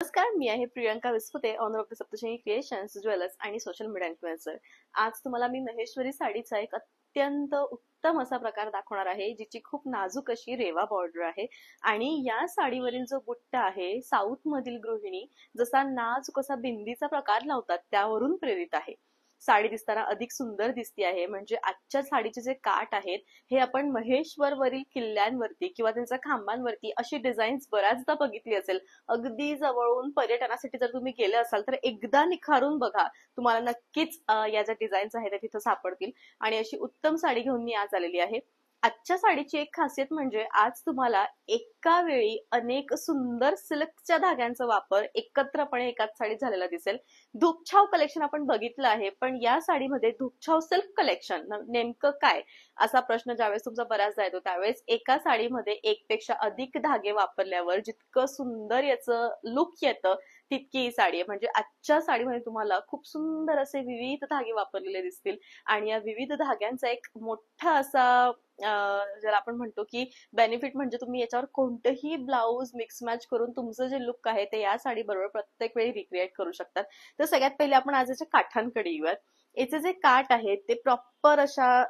नमस्कार, मी आहे Priyanka Vispute, owner of the Saptashrungi creations, jewellers आणि सोशल मीडिया इन्फ्लुएन्सर. आज तुम्हाला मी महेश्वरी साडीचा एक अत्यंत उत्तम असा प्रकार दाखवणार आहे, जिची खूप नाजूक अशी रेवा बॉर्डर आहे. आणि या साडीवरील जो बुट्टा आहे, साऊथ मधील गृहिणी जसा नाजूक असा बिंदीचा प्रकार लावतात त्यावरून प्रेरित आहे. साडी दिसताना अधिक सुंदर दिसती आहे. म्हणजे आजच्या साडीचे जे काठ आहेत हे आपण महेश्वर वरील किल्ल्यांवरती किंवा त्यांच्या खांबांवरती अशी डिझाईन्स बऱ्याचदा बघितली असेल. अगदी जवळून पर्यटनासाठी जर तुम्ही गेले असाल तर एकदा निखारून बघा, तुम्हाला नक्कीच या ज्या डिझाईन्स आहेत त्या तिथं सापडतील. आणि अशी उत्तम साडी घेऊन मी आज आलेली आहे. आजच्या साडीची एक खासियत म्हणजे आज तुम्हाला एका वेळी अनेक सुंदर सिल्कच्या धाग्यांचा वापर एकत्रपणे एकाच साडीत झालेला दिसेल. धूपछाव कलेक्शन आपण बघितलं आहे, पण या साडीमध्ये धूपछाव सिल्क कलेक्शन नेमकं काय असा प्रश्न ज्यावेळेस तुमचा बऱ्याचदा येतो, त्यावेळेस एका साडीमध्ये एक पेक्षा अधिक धागे वापरल्यावर जितकं सुंदर याचं लुक येतं तितकी ही साडी आहे. म्हणजे आजच्या साडीमध्ये तुम्हाला खूप सुंदर असे विविध धागे वापरलेले दिसतील. आणि या विविध धाग्यांचा एक मोठा असा ज्याला आपण म्हणतो की बेनिफिट म्हणजे तुम्ही याच्यावर कोणतंही ब्लाऊज मिक्स मॅच करून तुमचं जे लुक आहे ते या साडी बरोबर प्रत्येक वेळी रिक्रिएट करू शकतात. तर सगळ्यात पहिले आपण आज याच्या काठांकडे येऊयात. याचे जे काठ आहेत ते प्रॉपर अशा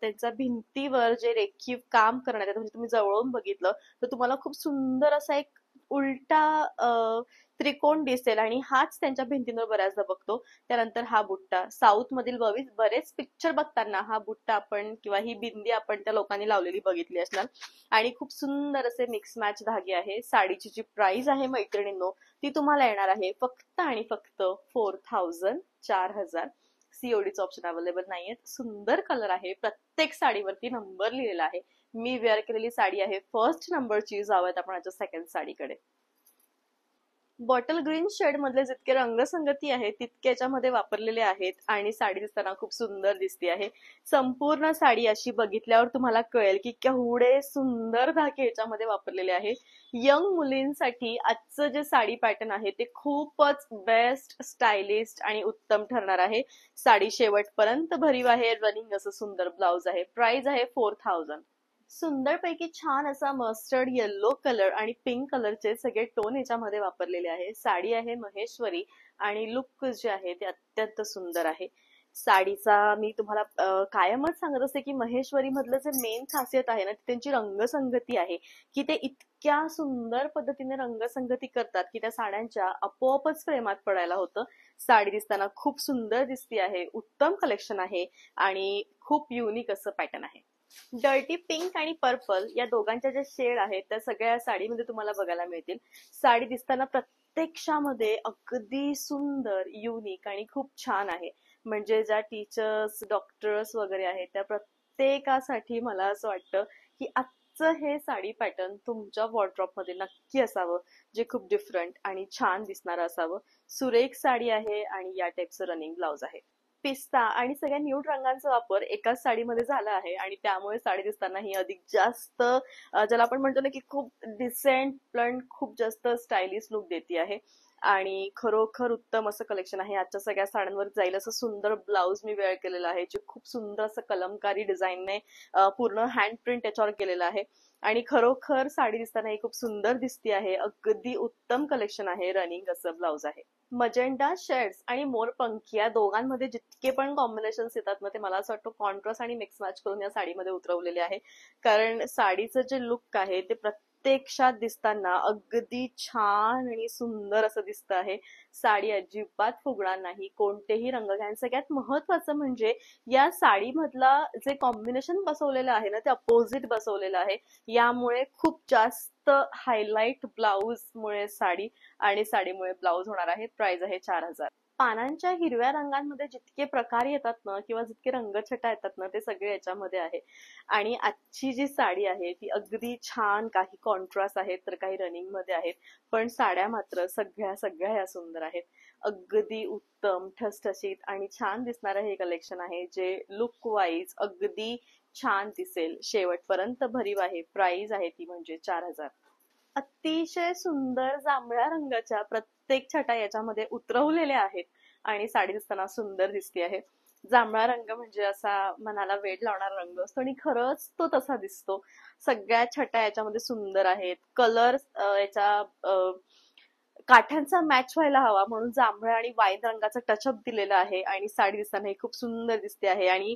त्यांच्या भिंतीवर जे रेखीव काम करण्यात येतं, म्हणजे तुम्ही जवळून बघितलं तर तुम्हाला खूप सुंदर असा एक उलटा त्रिकोण दिसेल आणि हाच त्यांच्या भिंतींवर बऱ्याचदा बघतो. त्यानंतर हा बुट्टा साऊथ मधील बरेच पिक्चर बघताना हा बुट्टा आपण किंवा ही बिंदी आपण त्या लोकांनी लावलेली बघितली असणार. आणि खूप सुंदर असे मिक्स मॅच धागे आहे. साडीची जी प्राइस आहे मैत्रिणींनो, ती तुम्हाला येणार आहे फक्त आणि फक्त 4000 4000. सीओडीचं ऑप्शन अवेलेबल नाहीये. सुंदर कलर आहे, प्रत्येक साडीवरती नंबर लिहिलेला आहे. मी वेअर केलेली साडी आहे फर्स्ट नंबरची. जाऊयात आपण याच्या सेकंड साडीकडे. बॉटल ग्रीन शेड मधले जितके रंगसंगती आहे तितके याच्यामध्ये वापरलेले आहेत आणि साडी दिसताना खूप सुंदर दिसते आहे. संपूर्ण साडी अशी बघितल्यावर तुम्हाला कळेल की केवढे सुंदर धागे याच्यामध्ये वापरलेले आहे. यंग मुलींसाठी आजचं जे साडी पॅटर्न आहे ते खूपच बेस्ट, स्टायलिस्ट आणि उत्तम ठरणार आहे. साडी शेवटपर्यंत भरीव आहे. रनिंग असं सुंदर ब्लाउज आहे. प्राइस आहे 4000. सुंदरपैकी छान असा मस्टर्ड येल्लो कलर आणि पिंक कलरचे सगळे टोन याच्यामध्ये वापरलेले आहे. साडी आहे महेश्वरी आणि लुक जे आहे ते अत्यंत सुंदर आहे. साडीचा मी तुम्हाला कायमच सांगत असते की महेश्वरी मधलं जे मेन खासियत आहे ना ती त्यांची रंगसंगती आहे. की ते इतक्या सुंदर पद्धतीने रंगसंगती करतात की त्या साड्यांच्या आपोआपच प्रेमात पडायला होतं. साडी दिसताना खूप सुंदर दिसती आहे. उत्तम कलेक्शन आहे आणि खूप युनिक असं पॅटर्न आहे. डर्टी पिंक आणि पर्पल या दोघांच्या ज्या शेड आहेत त्या सगळ्या साडीमध्ये तुम्हाला बघायला मिळतील. साडी दिसताना प्रत्यक्षामध्ये अगदी सुंदर, युनिक आणि खूप छान आहे. म्हणजे ज्या टीचर्स, डॉक्टर्स वगैरे आहेत त्या प्रत्येकासाठी मला असं वाटतं की आजचं हे साडी पॅटर्न तुमच्या वॉर्डरोब मध्ये नक्की असावं, जे खूप डिफरंट आणि छान दिसणारं असावं. सुरेख साडी आहे आणि या टाईपचं रनिंग ब्लाउज आहे. पिस्ता आणि सगळ्या न्यूड रंगांचा वापर एकाच साडीमध्ये झाला आहे आणि त्यामुळे साडी दिसताना ही अधिक जास्त ज्याला आपण म्हणतो ना की खूप डिसेंट पण खूप जास्त स्टायलिश लुक देते आहे. आणि खरोखर उत्तम असं कलेक्शन आहे. आजच्या सगळ्या साड्यांवर जाईल असं सुंदर ब्लाउज मी वेअर केलेलं आहे, जे खूप सुंदर असं कलमकारी डिझाईनने पूर्ण हँड प्रिंट त्याच्यावर केलेलं आहे. आणि खरोखर साडी दिसताना ही खूप सुंदर दिसती आहे. अगदी उत्तम कलेक्शन आहे. रनिंग असं ब्लाउज आहे. मजेंडा शेड्स आणि मोरपंखी या दोघांमध्ये जितके पण कॉम्बिनेशन्स येतात ना ते मला असं वाटतं कॉन्ट्रास्ट आणि मिक्स मॅच करून या साडीमध्ये उतरवलेले आहे. कारण साडीचं जे लुक आहे ते प्रत्यक्षात दिसताना अगदी छान आणि सुंदर असं दिसतं आहे. साडी अजिबात फुगणार नाही, कोणतेही रंग घ्या. सगळ्यात महत्वाचं म्हणजे या साडीमधला जे कॉम्बिनेशन बसवलेलं आहे ना ते अपोजिट बसवलेलं आहे. यामुळे खूप जास्त हायलाइट ब्लाउज मुळे साडी आणि साडीमुळे ब्लाउज होणार आहे. प्राइस आहे 4000. पानांच्या हिरव्या रंगांमध्ये जितके प्रकार येतात ना किंवा जितके रंगछटा येतात ना ते सगळे याच्यामध्ये आहे. आणि आजची जी साडी आहे ती अगदी छान, काही कॉन्ट्रास्ट आहेत तर काही रनिंग मध्ये आहेत, पण साड्या मात्र सगळ्या सगळ्या ह्या सुंदर आहेत. अगदी उत्तम, ठसठशीत आणि छान दिसणारं हे कलेक्शन आहे, जे लुक वाईज अगदी छान दिसेल. शेवटपर्यंत भरीव आहे. प्राइस आहे ती म्हणजे 4000. अतिशय सुंदर जांभळ्या रंगाच्या प्रत्येक छटा याच्यामध्ये उतरवलेल्या आहेत आणि साडी दिसताना सुंदर दिसते आहे. जांभळा रंग म्हणजे असा मनाला वेड लावणारा रंग असतो आणि खरंच तो तसा दिसतो. सगळ्या छटा याच्यामध्ये सुंदर आहेत. कलर याच्या काठांचा मॅच व्हायला हवा म्हणून जांभळ्या आणि वाईन रंगाचा टचअप दिलेला आहे आणि साडी दिसताना खूप सुंदर दिसते आहे. आणि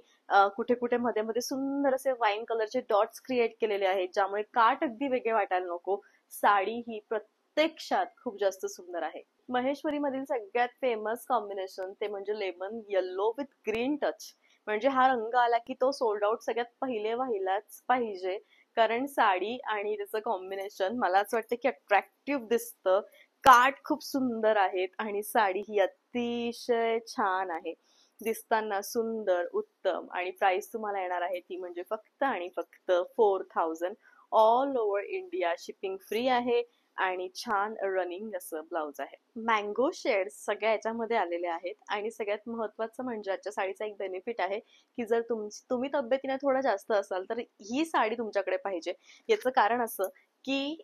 कुठे कुठे मध्ये मध्ये सुंदर असे वाईन कलरचे डॉट्स क्रिएट केलेले आहेत, ज्यामुळे काठ अगदी वेगळे वाटायला नको. साडी ही प्रत्यक्षात खूप जास्त सुंदर आहे. महेश्वरी मधील सगळ्यात फेमस कॉम्बिनेशन ते म्हणजे lemon yellow with green touch. म्हणजे हा रंग आला की तो सोल्ड आउट सगळ्यात पहिले व्हायलाच पाहिजे, कारण साडी आणि त्याचं कॉम्बिनेशन मला असं वाटतं की अट्रॅक्टिव्ह दिसतं. काठ खूप सुंदर आहेत आणि साडी ही अतिशय छान आहे, दिसताना सुंदर उत्तम. आणि प्राइस तुम्हाला येणार आहे ती म्हणजे फक्त आणि फक्त 4000. All over India shipping free आहे आणि छान रनिंग असं ब्लाउज आहे. मँगो शेड्स सगळ्या याच्यामध्ये आलेले आहेत. आणि सगळ्यात महत्वाचं म्हणजे आजच्या साडीचा एक बेनिफिट आहे की जर तुम्ही तब्येतीने थोडं जास्त असाल तर ही साडी तुमच्याकडे पाहिजे. याचं कारण असं की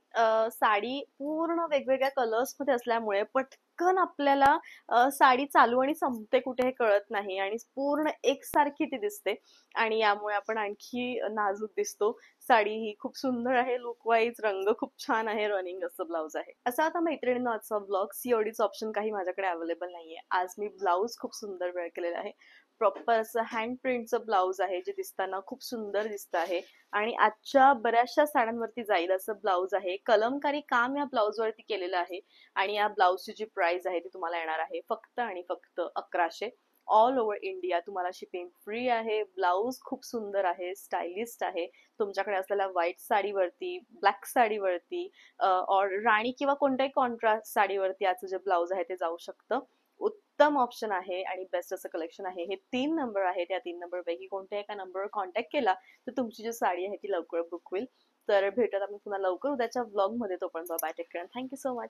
साडी पूर्ण वेगवेगळ्या कलर्स मध्ये असल्यामुळे पटकन आपल्याला साडी चालू आणि संपते कुठे हे कळत नाही आणि पूर्ण एकसारखी ती दिसते. आणि यामुळे आपण आणखी नाजूक दिसतो. साडी ही खूप सुंदर आहे लुक वाईज, रंग खूप छान आहे, रनिंग असं ब्लाउज आहे. असा आता मैत्रिणींनो आजचा ब्लॉग. सीओडीच ऑप्शन काही माझ्याकडे अवेलेबल नाहीये. आज मी ब्लाउज खूप सुंदर वेअर केलेला आहे. प्रॉपर असं हँड प्रिंटचं ब्लाउज आहे, जे दिसताना खूप सुंदर दिसत आहे आणि आजच्या बऱ्याचशा साड्यांवरती जाईल असं ब्लाउज आहे. कलमकारी काम या ब्लाउज वरती केलेलं आहे आणि या ब्लाउजची जी प्राइस आहे ती तुम्हाला येणार आहे फक्त आणि फक्त 1100. ऑल ओव्हर इंडिया तुम्हाला शिपिंग फ्री आहे. ब्लाउज खूप सुंदर आहे, स्टायलिस्ट आहे. तुमच्याकडे असलेल्या व्हाईट साडीवरती, ब्लॅक साडीवरती और राणी किंवा कोणत्याही कॉन्ट्रास्ट साडीवरती याचं जे ब्लाउज आहे ते जाऊ शकतं. उत्तम ऑप्शन आहे आणि बेस्ट असं कलेक्शन आहे. हे 3 नंबर आहेत. या 3 नंबर पैकी कोणत्याही एका नंबरवर कॉन्टॅक्ट केला तर तुमची जी साडी आहे ती लवकर बुक होईल. तर भेटत आपण पुन्हा लवकर उद्याच्या ब्लॉग मध्ये. तोपर्यंत bye, take care, thank you so much.